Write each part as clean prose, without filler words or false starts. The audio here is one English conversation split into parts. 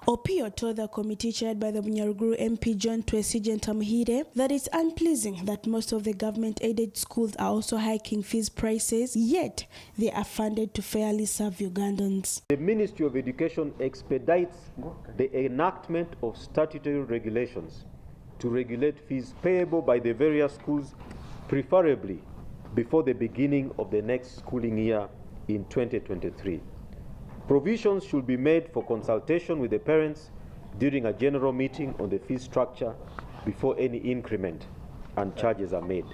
Opio told the committee chaired by the Bunyaruguru MP John Twesigye Ntamuhire that it's unpleasing that most of the government-aided schools are also hiking fees prices, yet they are funded to fairly serve Ugandans. The Ministry of Education expedites the enactment of statutory regulations to regulate fees payable by the various schools, preferably before the beginning of the next schooling year in 2023. Provisions should be made for consultation with the parents during a general meeting on the fee structure before any increment and charges are made.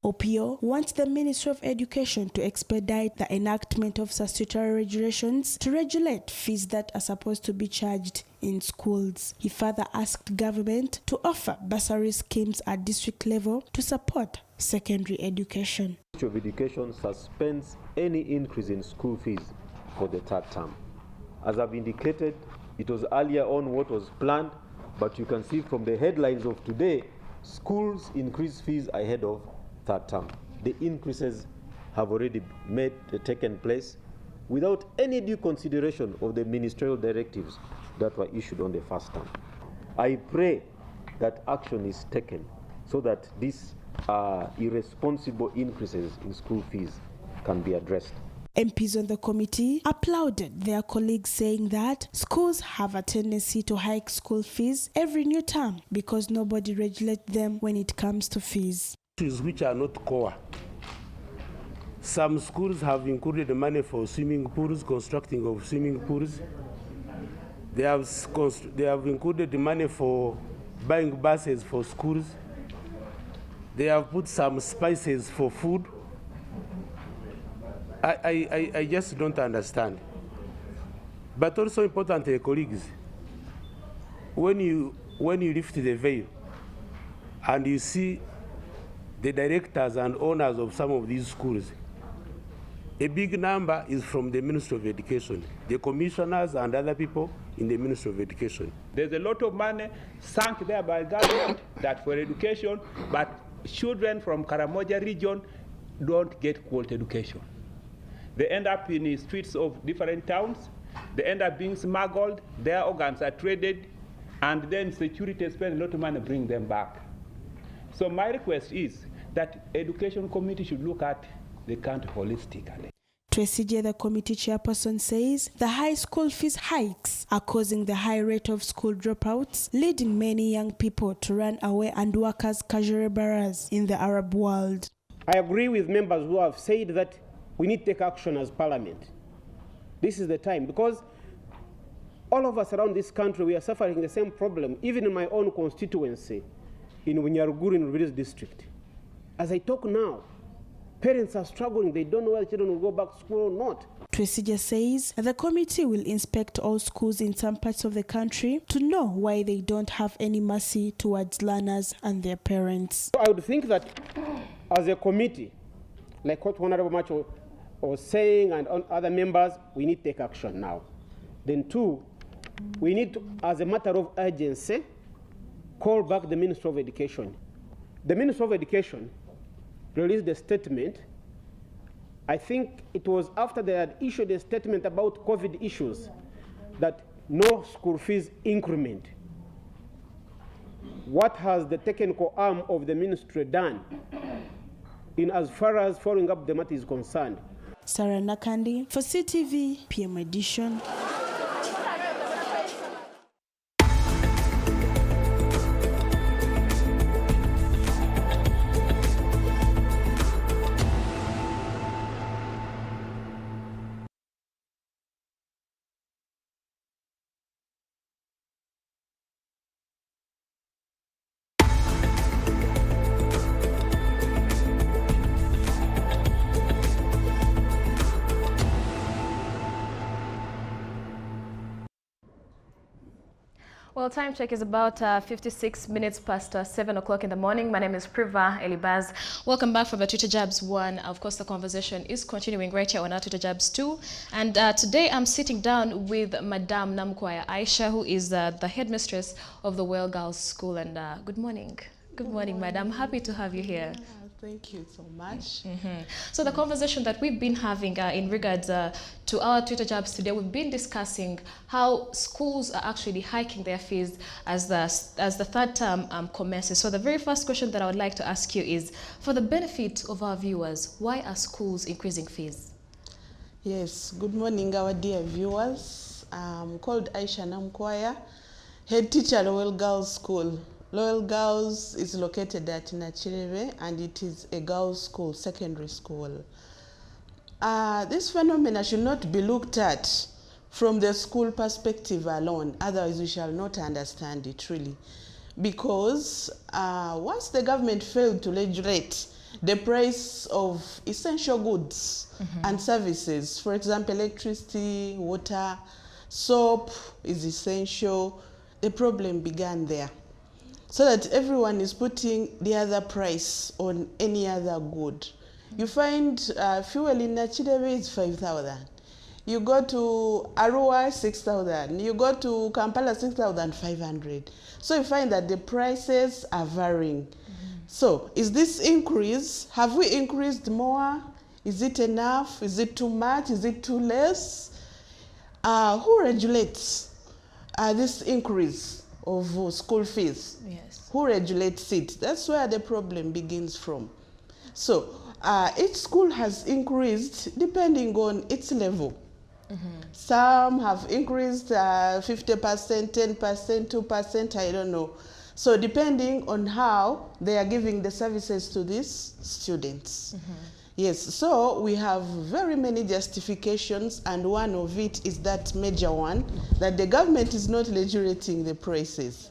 Opio wants the Ministry of Education to expedite the enactment of statutory regulations to regulate fees that are supposed to be charged in schools. He further asked government to offer bursary schemes at district level to support secondary education. The Ministry of Education suspends any increase in school fees for the third term. As I've indicated, it was earlier on what was planned, but you can see from the headlines of today, schools increase fees ahead of third term. The increases have already taken place without any due consideration of the ministerial directives that were issued on the first term. I pray that action is taken so that these irresponsible increases in school fees can be addressed. MPs on the committee applauded their colleagues, saying that schools have a tendency to hike school fees every new term because nobody regulates them when it comes to fees. Issues which are not core. Some schools have included the money for swimming pools, constructing of swimming pools. They have included the money for buying buses for schools. They have put some spices for food. I just don't understand. But also importantly, colleagues, when you lift the veil and you see the directors and owners of some of these schools, a big number is from the Ministry of Education, the commissioners and other people in the Ministry of Education. There's a lot of money sunk there by government that for education, but children from Karamoja region don't get quality education. They end up in the streets of different towns. They end up being smuggled. Their organs are traded, and then security spend a lot of money to bring them back. So my request is that Education Committee should look at the country holistically. Twesigye, the committee chairperson, says the high school fees hikes are causing the high rate of school dropouts, leading many young people to run away and work as casual laborers in the Arab world. I agree with members who have said that we need to take action as Parliament. This is the time, because all of us around this country, we are suffering the same problem, even in my own constituency, in Bunyaruguru in Rubirizi district. As I talk now, parents are struggling. They don't know whether children will go back to school or not. Twesigye says the committee will inspect all schools in some parts of the country to know why they don't have any mercy towards learners and their parents. I would think that as a committee, like what Honorable Macho was saying and other members, we need to take action now. Then two, we need to, as a matter of urgency, call back the Ministry of Education. The Ministry of Education released a statement. I think it was after they had issued a statement about COVID issues that no school fees increment. What has the technical arm of the ministry done in as far as following up the matter is concerned? Sarah Nakandi for CTV PM Edition. Well, time check is about 56 minutes past 7 o'clock in the morning. My name is Priva Elibaz. Welcome back from the Twitter Jabs 1. Of course, the conversation is continuing right here on our Twitter Jabs 2. And today I'm sitting down with Madame Namkwaya Aisha, who is the headmistress of the Well Girls School. And good morning. Good morning, Madam. Happy to have you here. Thank you so much. So the conversation that we've been having in regards to our Twitter jobs today, we've been discussing how schools are actually hiking their fees as the third term commences. So the very first question that I would like to ask you is, for the benefit of our viewers, why are schools increasing fees? Yes, good morning, our dear viewers. I'm called Aisha Namkwaya, head teacher at Lowell Girls School. Lowell Girls is located at Nachireve, and it is a girls' school, secondary school. This phenomena should not be looked at from the school perspective alone, otherwise we shall not understand it really. Because once the government failed to regulate the price of essential goods and services, for example, electricity, water, soap is essential, the problem began there. So that everyone is putting the other price on any other good. You find fuel in Nachireve is 5,000. You go to Arua, 6,000. You go to Kampala, 6,500. So you find that the prices are varying. So is this increase? Have we increased more? Is it enough? Is it too much? Is it too less? Who regulates this increase of school fees? Yes. Who regulates it? That's where the problem begins from. So each school has increased depending on its level. Some have increased 50%, 10%, 2%, I don't know. So depending on how they are giving the services to these students. Yes, so we have very many justifications, and one of it is that major one, that the government is not regulating the prices.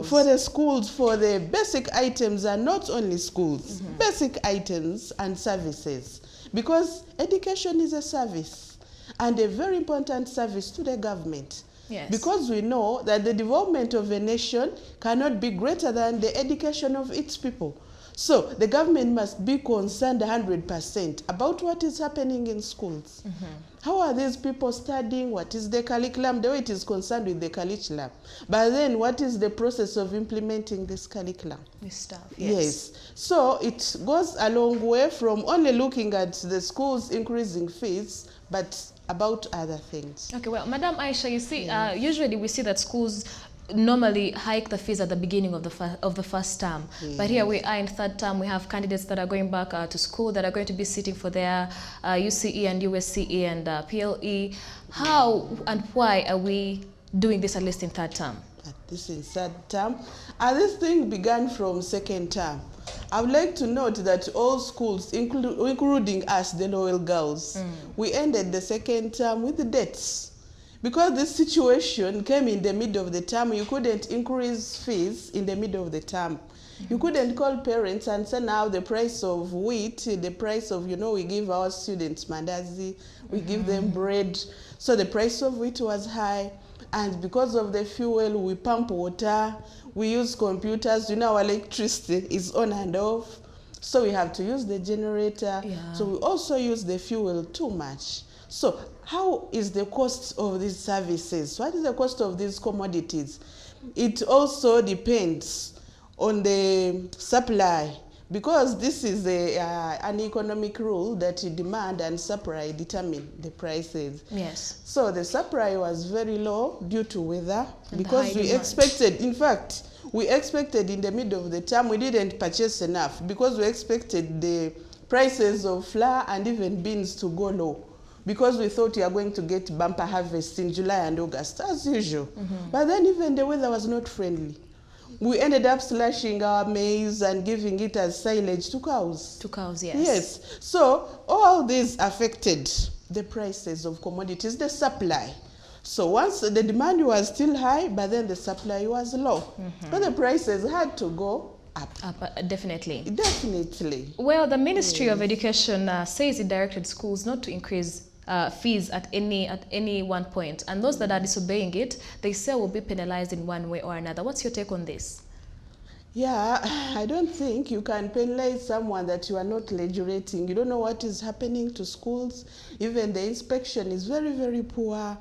For the schools, for the basic items, and not only schools, basic items and services. Because education is a service, and a very important service to the government. Yes. Because we know that the development of a nation cannot be greater than the education of its people. So the government must be concerned 100% about what is happening in schools. How are these people studying? What is the curriculum? The way it is concerned with the curriculum. But then what is the process of implementing this curriculum? This stuff, Yes. So it goes a long way from only looking at the schools increasing fees, but about other things. Okay, well, Madam Aisha, you see, usually we see that schools normally hike the fees at the beginning of the first term. But here we are in third term. We have candidates that are going back to school, that are going to be sitting for their UCE and USCE and PLE. How and why are we doing this at least in third term? This is third term. This thing began from second term. I would like to note that all schools, including us, the Lowell Girls, we ended the second term with the debts. Because this situation came in the middle of the term, you couldn't increase fees in the middle of the term. You couldn't call parents and say now the price of wheat, the price of, we give our students mandazi, we give them bread. So the price of wheat was high. And because of the fuel, we pump water, we use computers, our electricity is on and off. So we have to use the generator. So we also use the fuel too much. So how is the cost of these services? What is the cost of these commodities? It also depends on the supply, because this is an economic rule that demand and supply determine the prices. Yes. So the supply was very low due to weather, And because we expected, in fact, we expected in the middle of the term, we didn't purchase enough because we expected the prices of flour and even beans to go low, because we thought we are going to get bumper harvest in July and August, as usual. But then even the weather was not friendly. We ended up slashing our maize and giving it as silage to cows. To cows, yes. Yes. So all this affected the prices of commodities, the supply. So once the demand was still high, but then the supply was low. But the prices had to go up. Definitely. Definitely. Well, the Ministry of Education says it directed schools not to increase fees at any one point, and those that are disobeying it, they say will be penalized in one way or another. What's your take on this? Yeah, I don't think you can penalize someone that you are not regulating. You don't know what is happening to schools. Even the inspection is very, very poor.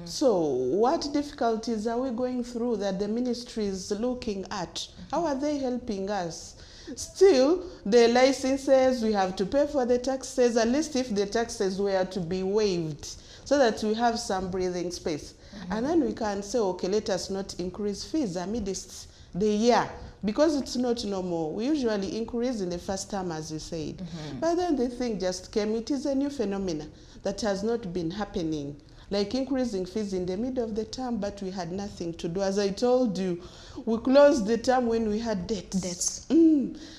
So what difficulties are we going through that the ministry is looking at? How are they helping us? Still, the licenses, we have to pay for the taxes, at least if the taxes were to be waived, so that we have some breathing space. And then we can say, okay, let us not increase fees amidst the year, because it's not normal. We usually increase in the first term, as you said. But then the thing just came. It is a new phenomenon that has not been happening, like increasing fees in the middle of the term, but we had nothing to do. As I told you, we closed the term when we had debts.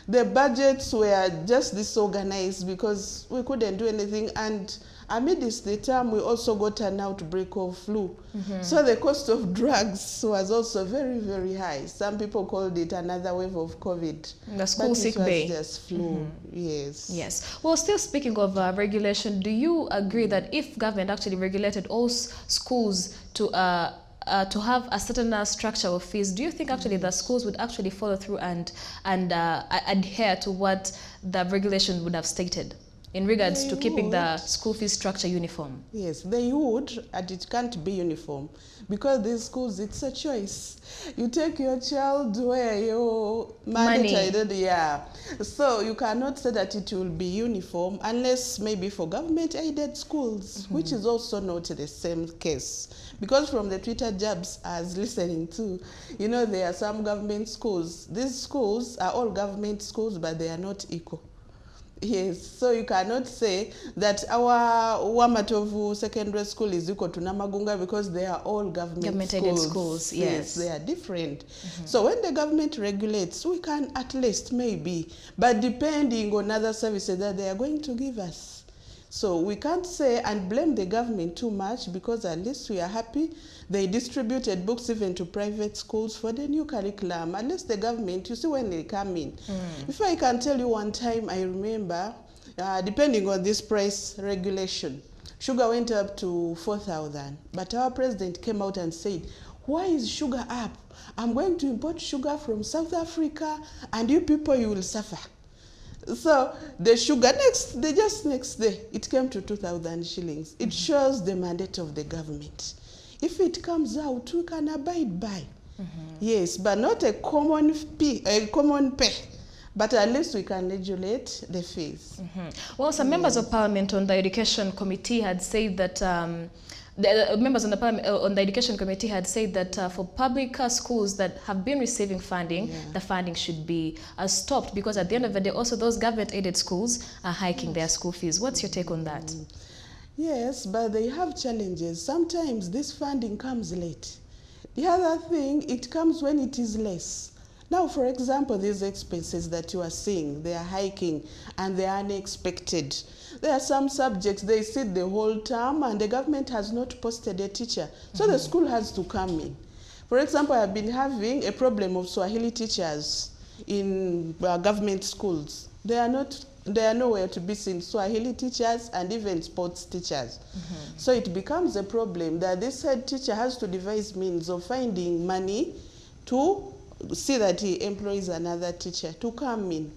The budgets were just disorganized because we couldn't do anything. And amidst the term, we also got an outbreak of flu. So the cost of drugs was also very, very high. Some people called it another wave of COVID. The school sick bay. It was just flu, yes. Yes. Well, still speaking of regulation, do you agree that if government actually regulated all schools to have a certain structure of fees, do you think actually the schools would actually follow through and adhere to what the regulation would have stated in regards to keeping the school fee structure uniform? Yes, they would, and it can't be uniform because these schools, it's a choice. You take your child where you're mandated, yeah. So you cannot say that it will be uniform unless maybe for government-aided schools, which is also not the same case. Because from the Twitter jabs I was listening to, you know, there are some government schools. These schools are all government schools, but they are not equal. Yes, so you cannot say that our Wamatovu secondary school is equal to Namagunga because they are all government schools. Yes, they are different. So when the government regulates, we can at least maybe, but depending on other services that they are going to give us. So we can't say and blame the government too much because at least we are happy they distributed books even to private schools for the new curriculum. Unless the government, you see when they come in. If I can tell you one time, I remember, depending on this price regulation, sugar went up to 4,000. But our president came out and said, why is sugar up? I'm going to import sugar from South Africa and you people, you will suffer. So the sugar just next day, it came to 2,000 shillings. It shows the mandate of the government. If it comes out, we can abide by. Yes, but not a common pay. But at least we can regulate the fees. Well, some members of parliament on the education committee had said that the members on the education committee had said that for public schools that have been receiving funding, the funding should be stopped because at the end of the day, also those government-aided schools are hiking their school fees. What's your take on that? Yes, but they have challenges. Sometimes this funding comes late. The other thing, it comes when it is less. Now, for example, these expenses that you are seeing, they are hiking and they are unexpected. There are some subjects, they sit the whole term and the government has not posted a teacher. So the school has to come in. For example, I've been having a problem of Swahili teachers in government schools. They are nowhere to be seen, Swahili teachers and even sports teachers. So it becomes a problem that this head teacher has to devise means of finding money to see that he employs another teacher to come in.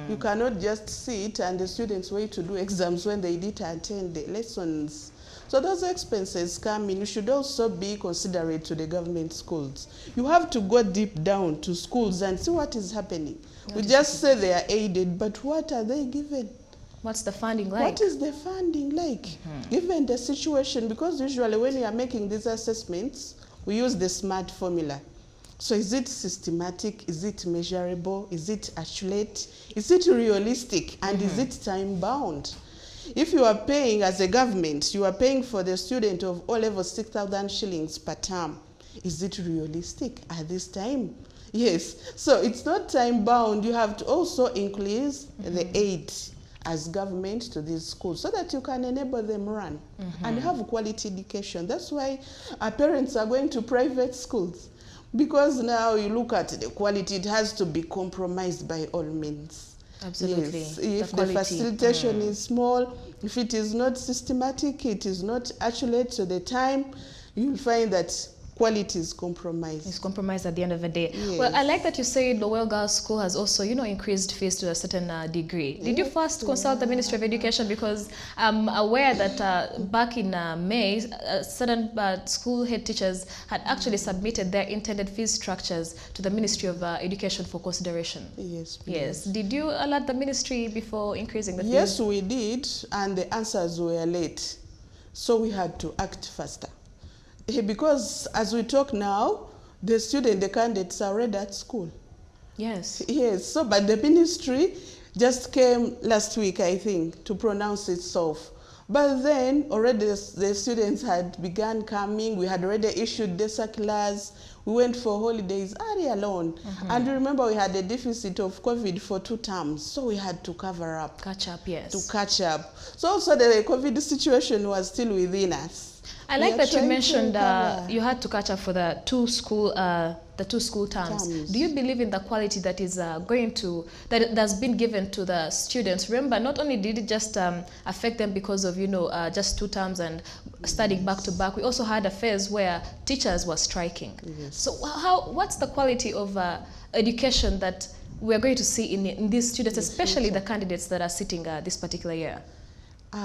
You cannot just sit and the students wait to do exams when they did attend the lessons. So those expenses come in. You should also be considerate to the government schools. You have to go deep down to schools and see what is happening. We just say they are aided, but what are they given? What's the funding like? What is the funding like? Given the situation, because usually when we are making these assessments, we use the SMART formula. So is it systematic? Is it measurable? Is it accurate? Is it realistic? And is it time bound? If you are paying as a government, you are paying for the student of O level 6,000 shillings per term. Is it realistic at this time? Yes. So it's not time bound. You have to also increase the aid as government to these schools so that you can enable them run and have quality education. That's why our parents are going to private schools. Because now you look at the quality, it has to be compromised by all means. Absolutely. Yes. If the facilitation is small, if it is not systematic, it is not accurate to the time, you'll find that quality is compromised. It's compromised at the end of the day. Yes. Well, I like that you say Lowell Girls School has also, increased fees to a certain degree. Did you first consult the Ministry of Education? Because I'm aware that back in May, certain school head teachers had actually submitted their intended fee structures to the Ministry of Education for consideration. Yes. Yes. Did you alert the ministry before increasing the fees? Yes, we did, and the answers were late. So we had to act faster. Because as we talk now, the candidates are already at school. Yes. Yes, so but the ministry just came last week, I think, to pronounce itself. But then already the students had begun coming. We had already issued the circulars. We went for holidays early alone. And remember, we had a deficit of COVID for 2 terms, so we had to cover up. Catch up, yes. To catch up. So also the COVID situation was still within us. I like that you mentioned you had to catch up for the two school terms. Do you believe in the quality that is that's been given to the students? Remember, not only did it just affect them because of just 2 terms and studying back to back, we also had a phase where teachers were striking. Yes. So what's the quality of education that we're going to see in these students, especially the candidates that are sitting this particular year?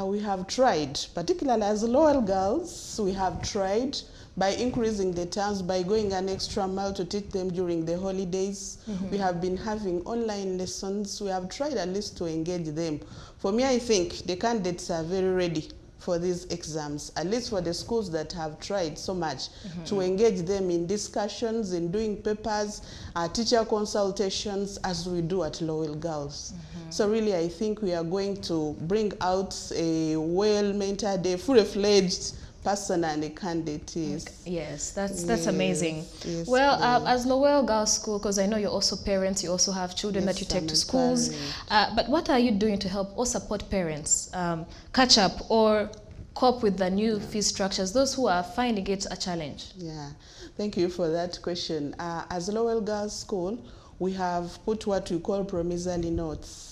We have tried, particularly as Lowell Girls, we have tried by increasing the terms, by going an extra mile to teach them during the holidays. We have been having online lessons. We have tried at least to engage them. For me, I think the candidates are very ready for these exams, at least for the schools that have tried so much to engage them in discussions, in doing papers, teacher consultations, as we do at Lowell Girls. So really, I think we are going to bring out a well-mentored, a fully-fledged person and a candidate. Yes, that's amazing. Yes, well, as Lowell Girls School, because I know you're also parents, you also have children that you take to schools. But what are you doing to help or support parents catch up or cope with the new fee structures, those who are finding it a challenge? Yeah, thank you for that question. As Lowell Girls School, we have put what we call promissory notes.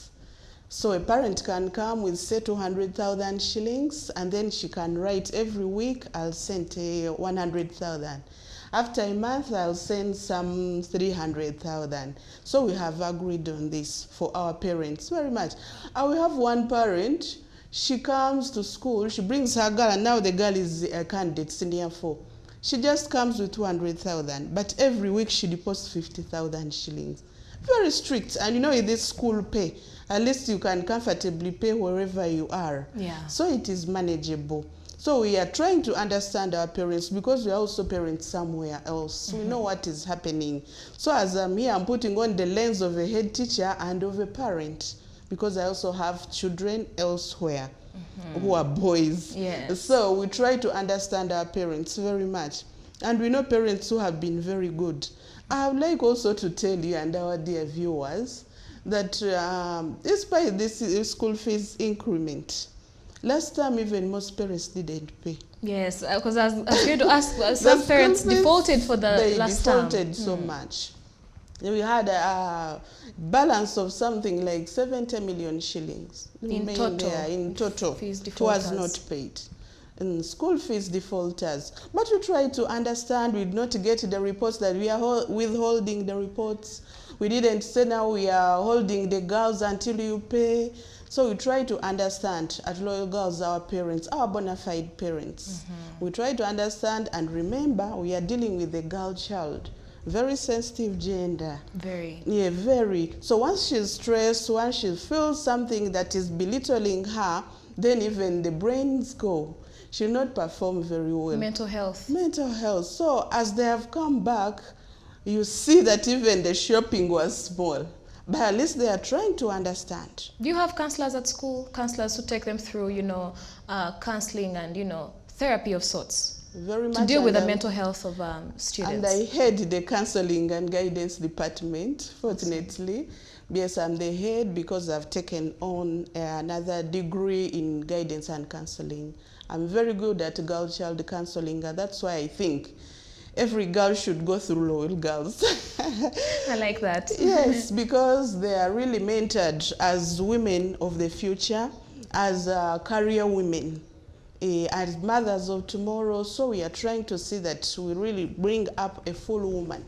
So a parent can come with, say, 200,000 shillings, and then she can write every week, I'll send 100,000. After a month, I'll send some 300,000. So we have agreed on this for our parents very much. And we have one parent, she comes to school, she brings her girl, and now the girl is a candidate, senior 4. She just comes with 200,000, but every week she deposits 50,000 shillings. Very strict, and in this school pay, at least you can comfortably pay wherever you are. Yeah. So it is manageable. So we are trying to understand our parents, because we are also parents somewhere else. We know what is happening. So as I'm here, I'm putting on the lens of a head teacher and of a parent, because I also have children elsewhere who are boys. Yes. So we try to understand our parents very much. And we know parents who have been very good. I would like also to tell you and our dear viewers that despite this school fees increment, last time even most parents didn't pay. Yes, because I was going to ask, some parents defaulted for the last term. They defaulted so much. We had a balance of something like 70 million shillings. In total? In total. Fees it was defaulters. not paid. And school fees defaulters. But we try to understand, we did not get the reports that we are withholding the reports. We didn't say now we are holding the girls until you pay. So we try to understand at Lowell Girls, our parents, our bona fide parents. We try to understand and remember we are dealing with a girl child. Very sensitive gender. Very. Yeah, very. So once she's stressed, once she feels something that is belittling her, then even the brains go. She'll not perform very well. Mental health. Mental health. So as they have come back, you see that even the shopping was small. But at least they are trying to understand. Do you have counselors at school? Counselors who take them through, counseling and, therapy of sorts? Very much. To deal with the mental health of students. And I head the counseling and guidance department, fortunately. Yes, I'm the head because I've taken on another degree in guidance and counseling. I'm very good at girl child counseling, and that's why I think every girl should go through Lowell Girls. I like that. Yes, because they are really mentored as women of the future, as career women. as mothers of tomorrow. So we are trying to see that we really bring up a full woman.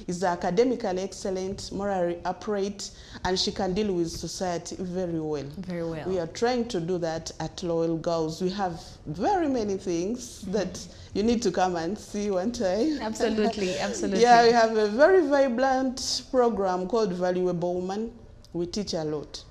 Is academically excellent, morally upright, and she can deal with society very well. Very well. We are trying to do that at Loyal Girls. We have very many things that you need to come and see one time. Absolutely, absolutely. Yeah, we have a very vibrant program called Valuable Woman. We teach a lot.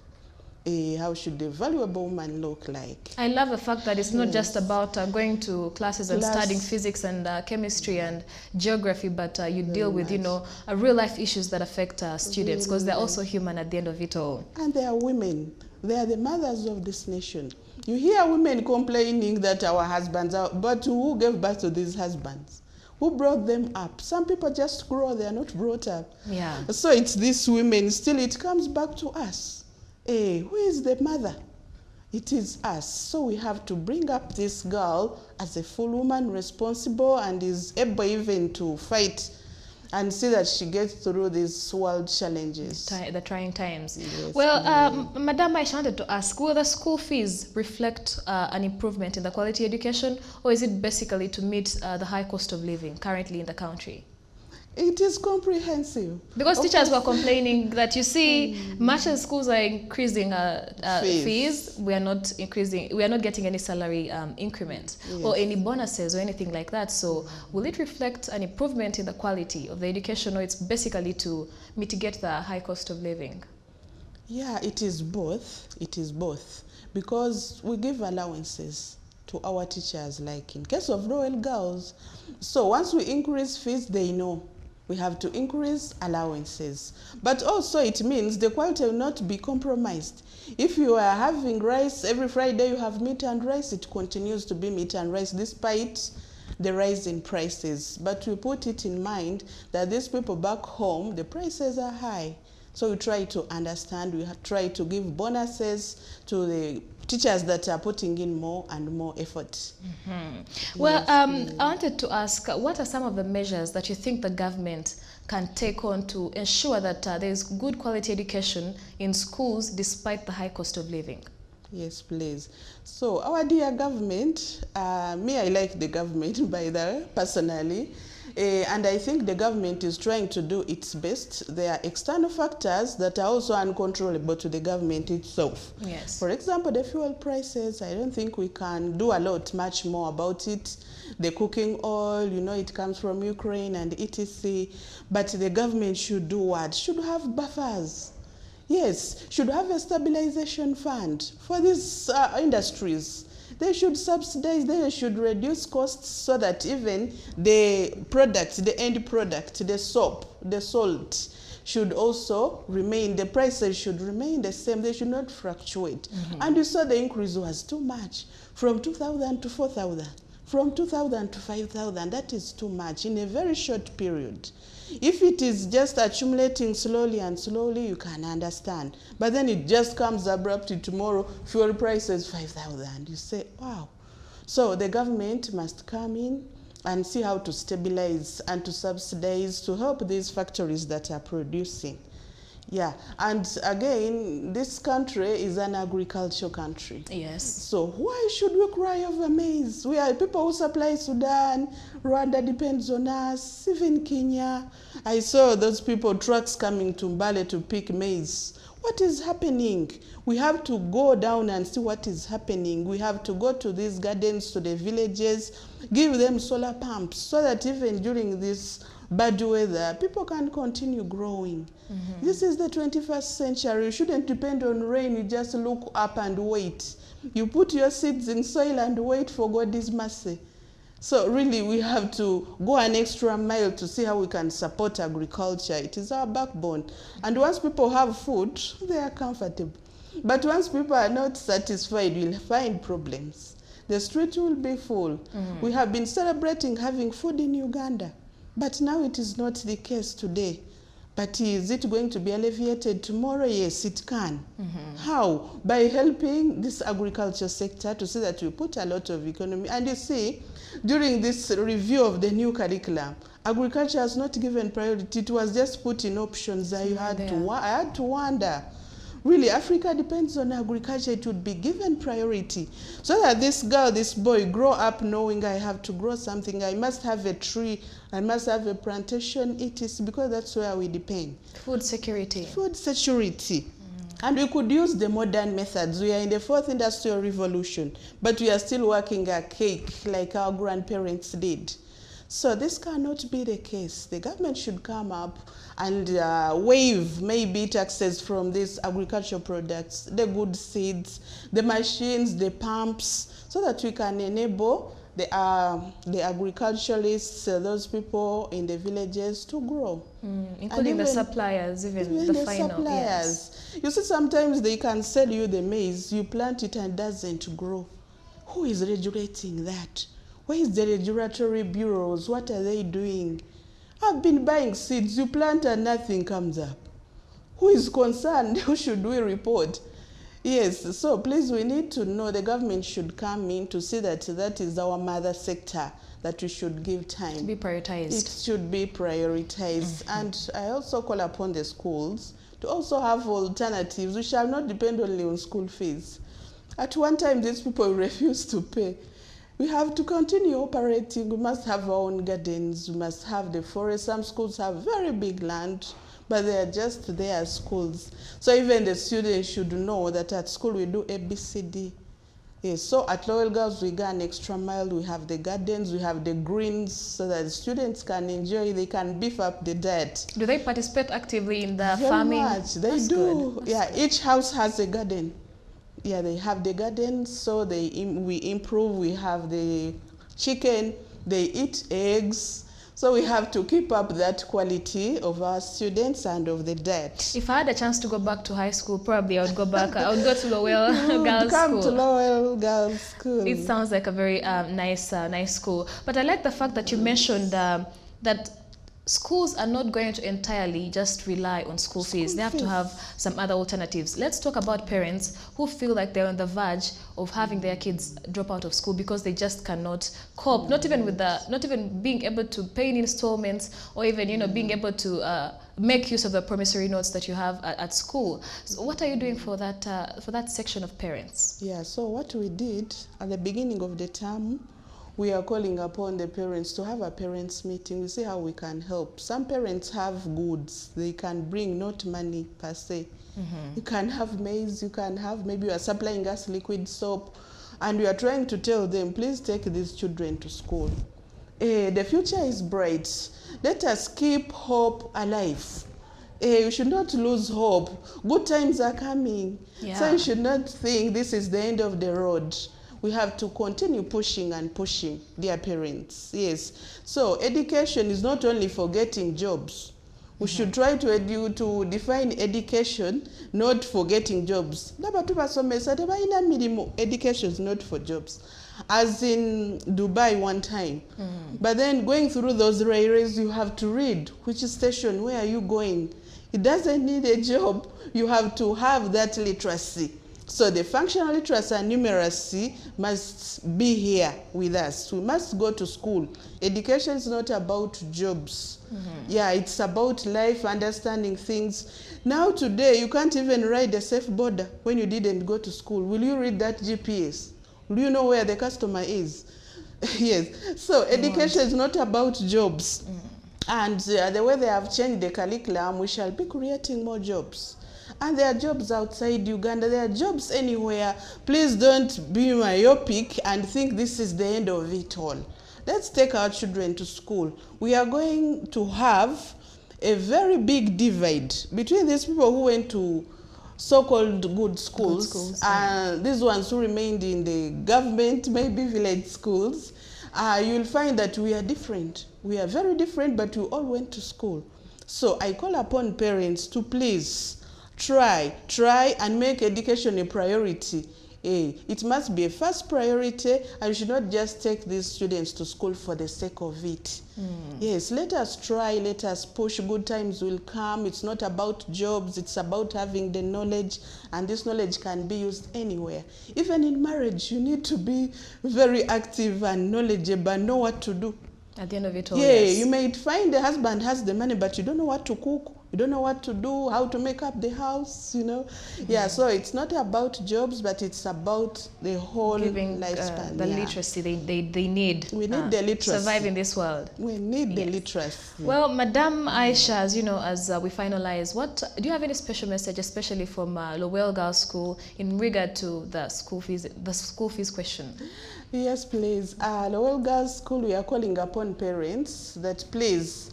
How should a valuable woman look like? I love the fact that it's not just about going to classes and studying physics and chemistry and geography, but you deal with, you know, real life issues that affect students, because they're also human at the end of it all. And they are women. They are the mothers of this nation. You hear women complaining that our husbands are, but who gave birth to these husbands? Who brought them up? Some people just grow, they are not brought up. Yeah. So it's these women, still it comes back to us. Who is the mother? It is us. So we have to bring up this girl as a full woman, responsible, and is able even to fight and see that she gets through these world challenges. The trying times. Yes, well, Madam, I wanted to ask, will the school fees reflect an improvement in the quality education, or is it basically to meet the high cost of living currently in the country? It is comprehensive. Because teachers were complaining that, you see, much as schools are increasing fees, we are not getting any salary increment or any bonuses or anything like that. So will it reflect an improvement in the quality of the education, or it's basically to mitigate the high cost of living? Yeah, it is both. It is both. Because we give allowances to our teachers, like in case of Royal Girls. So once we increase fees, they know we have to increase allowances. But also it means the quality will not be compromised. If you are having rice, every Friday you have meat and rice, it continues to be meat and rice despite the rise in prices. But we put it in mind that these people back home, the prices are high. So we try to understand, we try to give bonuses to the teachers that are putting in more and more effort. Well, I wanted to ask, what are some of the measures that you think the government can take on to ensure that there is good quality education in schools despite the high cost of living? Yes, please. So our dear government, me, I like the government by the way, personally. And I think the government is trying to do its best. There are external factors that are also uncontrollable to the government itself. Yes. For example, the fuel prices, I don't think we can do a lot much more about it. The cooking oil, you know, it comes from Ukraine and etc. But the government should do what? Should have buffers. Yes, should have a stabilization fund for these industries. They should subsidize, they should reduce costs so that even the product, the end product, the soap, the salt should also remain, the prices should remain the same, they should not fluctuate. And you saw the increase was too much, from 2,000 to 4,000, from 2,000 to 5,000, that is too much in a very short period. If it is just accumulating slowly and slowly, you can understand. But then it just comes abruptly tomorrow, fuel prices 5,000. You say, wow. So the government must come in and see how to stabilize and to subsidize to help these factories that are producing. Yeah, and again, this country is an agricultural country. Yes. So why should we cry over maize? We are people who supply Sudan, Rwanda depends on us, even Kenya. I saw those people, trucks coming to Mbale to pick maize. What is happening? We have to go down and see what is happening. We have to go to these gardens, to the villages, give them solar pumps so that even during this bad weather, people can continue growing. This is the 21st century. You shouldn't depend on rain. You just look up and wait. You put your seeds in soil and wait for God's mercy. So really, we have to go an extra mile to see how we can support agriculture. It is our backbone. And once people have food, they are comfortable. But once people are not satisfied, we'll find problems. The street will be full. We have been celebrating having food in Uganda. But now it is not the case today. But is it going to be alleviated tomorrow? Yes, it can. How? By helping this agriculture sector to see that we put a lot of economy. And you see, during this review of the new curriculum, agriculture has not given priority. It was just put in options. I had to wonder, really Africa depends on agriculture, it would be given priority so that this girl, this boy grow up knowing I have to grow something, I must have a tree, I must have a plantation. It is because that's where we depend. Food security. Food security. And we could use the modern methods. We are in the 4th industrial revolution, but we are still working a cake like our grandparents did. So this cannot be the case. The government should come up and waive maybe taxes from these agricultural products, the good seeds, the machines, the pumps, so that we can enable the agriculturalists, those people in the villages to grow. Including the suppliers, even the final. Suppliers. Yes. You see, sometimes they can sell you the maize, you plant it and it doesn't grow. Who is regulating that? Where is the regulatory bureaus? What are they doing? I've been buying seeds, you plant and nothing comes up. Who is concerned? Who should we report? Yes, so please, we need to know, the government should come in to see that that is our mother sector that we should give time. To be prioritized. It should be prioritized. And I also call upon the schools to also have alternatives. We shall not depend only on school fees. At one time, these people refused to pay. We have to continue operating. We must have our own gardens. We must have the forest. Some schools have very big land, but they are just there as schools. So even the students should know that at school we do ABCD. Yes, so at Loyal Girls we go an extra mile. We have the gardens, we have the greens, so that the students can enjoy, they can beef up the diet. Do they participate actively in the Very farming? Much. They That's do. Good. Yeah, each house has a garden. Yeah, they have the garden, so we improve. We have the chicken, they eat eggs. So we have to keep up that quality of our students and of the diet. If I had a chance to go back to high school, probably I would go back. I would go to Lowell Girls Come School. to Lowell Girls School. It sounds like a very nice school. But I like the fact that you mentioned that schools are not going to entirely just rely on school fees. They have to have some other alternatives. Let's talk about parents who feel like they're on the verge of having their kids drop out of school because they just cannot cope, not even being able to pay in installments, or even being able to make use of the promissory notes that you have at school. So what are you doing for that section of parents? Yeah, so what we did at the beginning of the term, we are calling upon the parents to have a parents meeting. We see how we can help. Some parents have goods they can bring, not money per se. You can have maize, you can have, maybe you are supplying us liquid soap, and we are trying to tell them, please take these children to school. The future is bright. Let us keep hope alive. You should not lose hope. Good times are coming. Yeah. So you should not think this is the end of the road. We have to continue pushing and pushing, dear parents. Yes. So education is not only for getting jobs. We should try to define education, not for getting jobs. Education is not for jobs. As in Dubai one time. But then going through those railways, you have to read which station, where are you going. It doesn't need a job. You have to have that literacy. So the functional literacy and numeracy must be here with us. We must go to school. Education is not about jobs. Yeah, it's about life, understanding things. Now today, you can't even ride a safe border when you didn't go to school. Will you read that GPS? Will you know where the customer is? Yes. So education is not about jobs. And the way they have changed the curriculum, we shall be creating more jobs. And there are jobs outside Uganda, there are jobs anywhere. Please don't be myopic and think this is the end of it all. Let's take our children to school. We are going to have a very big divide between these people who went to so-called good schools, and these ones who remained in the government, maybe village schools. You'll find that we are different. We are very different, but we all went to school. So I call upon parents to please try and make education a priority. It must be a first priority, and you should not just take these students to school for the sake of it. Yes, let us try, let us push. Good times will come. It's not about jobs, it's about having the knowledge, and this knowledge can be used anywhere. Even in marriage, you need to be very active and knowledgeable and know what to do. At the end of it all, Yeah, yes. you may find the husband has the money, but you don't know what to cook, you don't know what to do, how to make up the house, you know. Yeah, so it's not about jobs, but it's about the whole Giving lifespan. the literacy they need. We need the literacy. Survive in this world. We need the literacy. Well, Madam Aisha, as you know, as we finalize, what do you have any special message, especially from Lowell Girls School, in regard to the school fees question? Yes, please. Lowell Girls School, we are calling upon parents that please,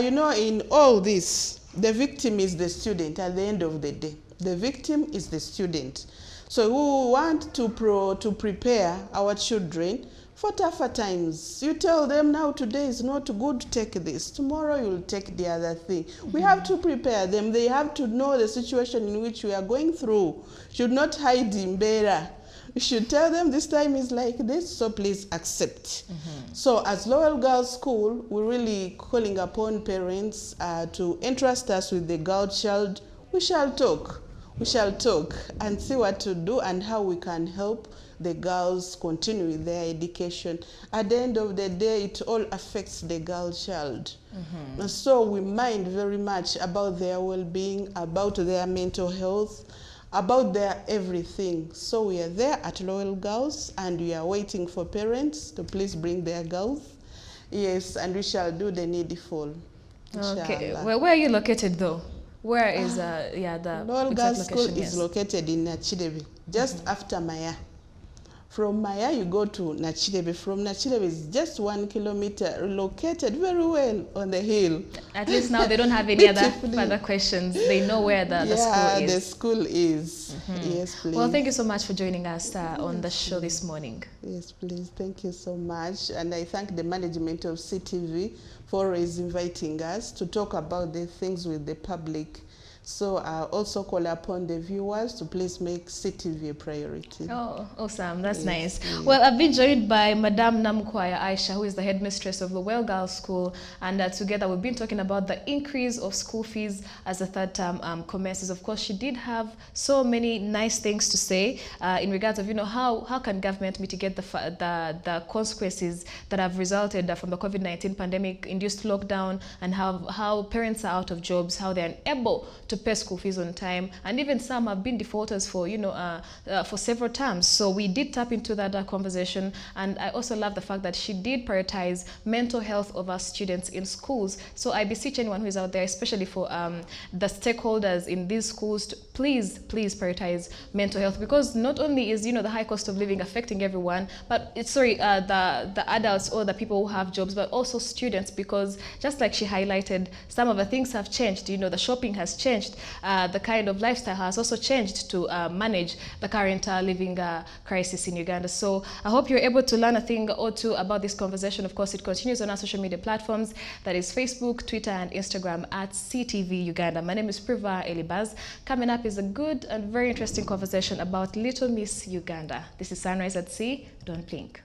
you know, in all this, the victim is the student at the end of the day. The victim is the student. So we want to prepare our children for tougher times. You tell them now today is not good, take this. Tomorrow you'll take the other thing. We have to prepare them. They have to know the situation in which we are going through. Should not hide in better. You should tell them this time is like this, so please accept. So as Lowell Girls School, we're really calling upon parents to entrust us with the girl child. We shall talk. We shall talk and see what to do and how we can help the girls continue with their education. At the end of the day, it all affects the girl child. And so we mind very much about their well-being, about their mental health, about their everything. So we are there at Lowell Girls and we are waiting for parents to please bring their girls. Yes, and we shall do the needful. Okay, Inshallah. well, where are you located though? Where is the Lowell exact Girls School location? is located in Nachirebe, just after Maya. From Maya, you go to Nachirebe. From Nachirebe is just 1 kilometer, located very well on the hill. At least now they don't have any other further questions. They know where the school is. The school is. Yes, please. Well, thank you so much for joining us on the show this morning. Yes, please. Thank you so much. And I thank the management of CTV for always inviting us to talk about the things with the public. So I also call upon the viewers to please make CTV a priority. Oh, awesome. That's nice. Well, I've been joined by Madam Namkwaya Aisha, who is the headmistress of the Lowell Girls School. And together we've been talking about the increase of school fees as the third term commences. Of course, she did have so many nice things to say in regards of, you know, how can government mitigate the consequences that have resulted from the COVID-19 pandemic-induced lockdown, and how parents are out of jobs, how they're unable to pay school fees on time, and even some have been defaulters for, you know, for several terms. So we did tap into that conversation, and I also love the fact that she did prioritize mental health of our students in schools. So I beseech anyone who is out there, especially for the stakeholders in these schools, to please prioritize mental health, because not only is, you know, the high cost of living affecting everyone, but it's the adults or the people who have jobs, but also students, because just like she highlighted, some of the things have changed. You know, the shopping has changed. The kind of lifestyle has also changed to manage the current living crisis in Uganda. So I hope you're able to learn a thing or two about this conversation. Of course, it continues on our social media platforms. That is Facebook, Twitter, and Instagram at CTV Uganda. My name is Priva Elibaz. Coming up is a good and very interesting conversation about Little Miss Uganda. This is Sunrise at Sea. Don't blink.